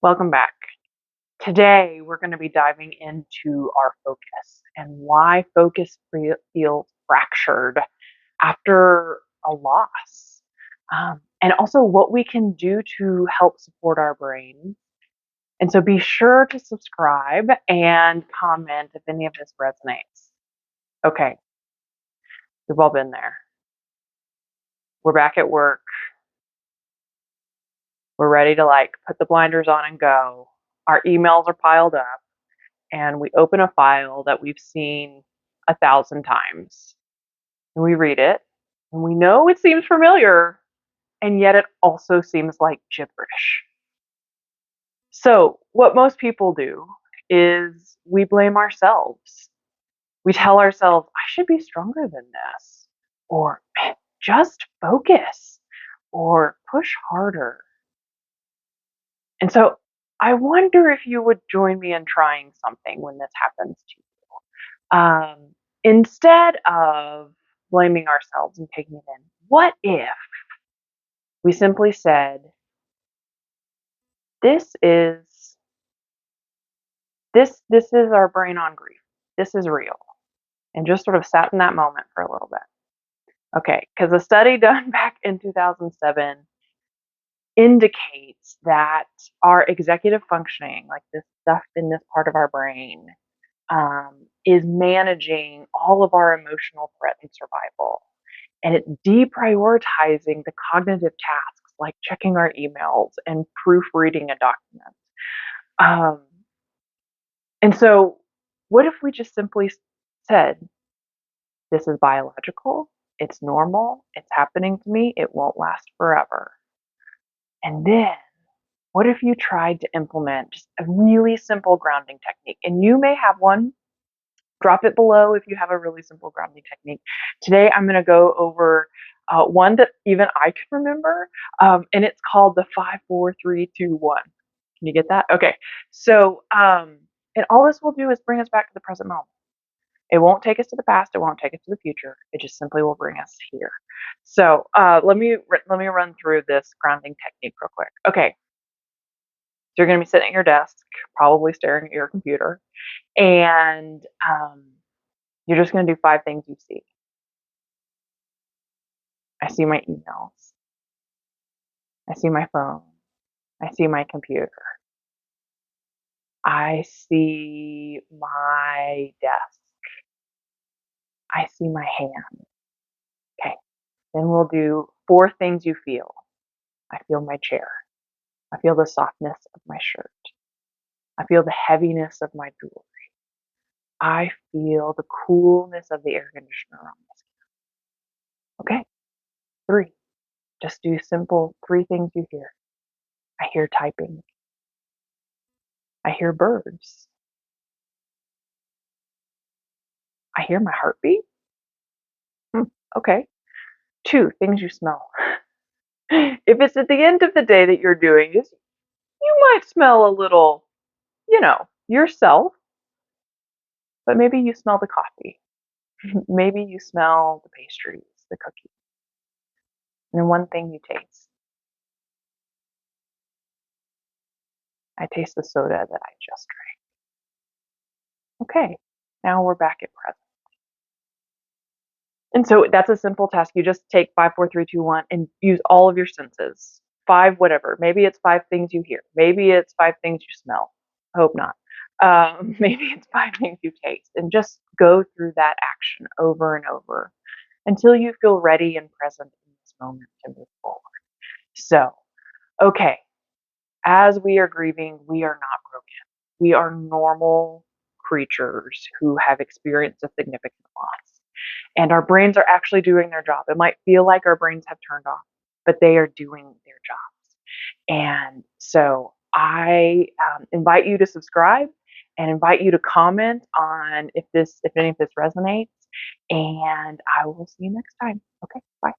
Welcome back. Today, we're going to be diving into our focus and why focus feels fractured after a loss, and also what we can do to help support our brain. And so be sure to subscribe and comment if any of this resonates. Okay, we've all been there. We're back at work. We're ready to put the blinders on and go. Our emails are piled up. And we open a file that we've seen 1,000 times. And we read it, and we know it seems familiar, and yet it also seems like gibberish. So, what most people do is we blame ourselves. We tell ourselves, I should be stronger than this, or just focus, or push harder. And so, I wonder if you would join me in trying something when this happens to you. Instead of blaming ourselves and taking it in, what if we simply said, this is our brain on grief. This is real. And just sort of sat in that moment for a little bit. Okay, because a study done back in 2007 indicates that our executive functioning, like this stuff in this part of our brain, is managing all of our emotional threat and survival. And it's deprioritizing the cognitive tasks like checking our emails and proofreading a document. And so, what if we just simply said, this is biological, it's normal, it's happening to me, it won't last forever. And then, what if you tried to implement just a really simple grounding technique? And you may have one. Drop it below if you have a really simple grounding technique. Today, I'm going to go over one that even I can remember, and it's called the 5, 4, 3, 2, 1. Can you get that? Okay. So, and all this will do is bring us back to the present moment. It won't take us to the past. It won't take us to the future. It just simply will bring us here. So, let me run through this grounding technique real quick. Okay. So you're going to be sitting at your desk, probably staring at your computer, and you're just going to do 5 things you see. I see my emails. I see my phone. I see my computer. I see my desk. I see my hand. Okay. Then we'll do 4 things you feel. I feel my chair. I feel the softness of my shirt. I feel the heaviness of my jewelry. I feel the coolness of the air conditioner on my skin. Okay. 3. Just do simple 3 things you hear. I hear typing. I hear birds. I hear my heartbeat. Okay. 2 things you smell. If it's at the end of the day that you're doing this, you might smell a little, yourself, but maybe you smell the coffee. Maybe you smell the pastries, the cookies. And then 1 thing you taste. I taste the soda that I just drank. Okay, now we're back at present. And so that's a simple task. You just take 5, 4, 3, 2, 1 and use all of your senses. 5 whatever. Maybe it's 5 things you hear. Maybe it's 5 things you smell. I hope not. Maybe it's 5 things you taste. And just go through that action over and over until you feel ready and present in this moment to move forward. So, okay, as we are grieving, we are not broken. We are normal creatures who have experienced a significant loss. And our brains are actually doing their job. It might feel like our brains have turned off, but they are doing their jobs. And so I invite you to subscribe and invite you to comment on if any of this resonates. And I will see you next time. Okay, bye.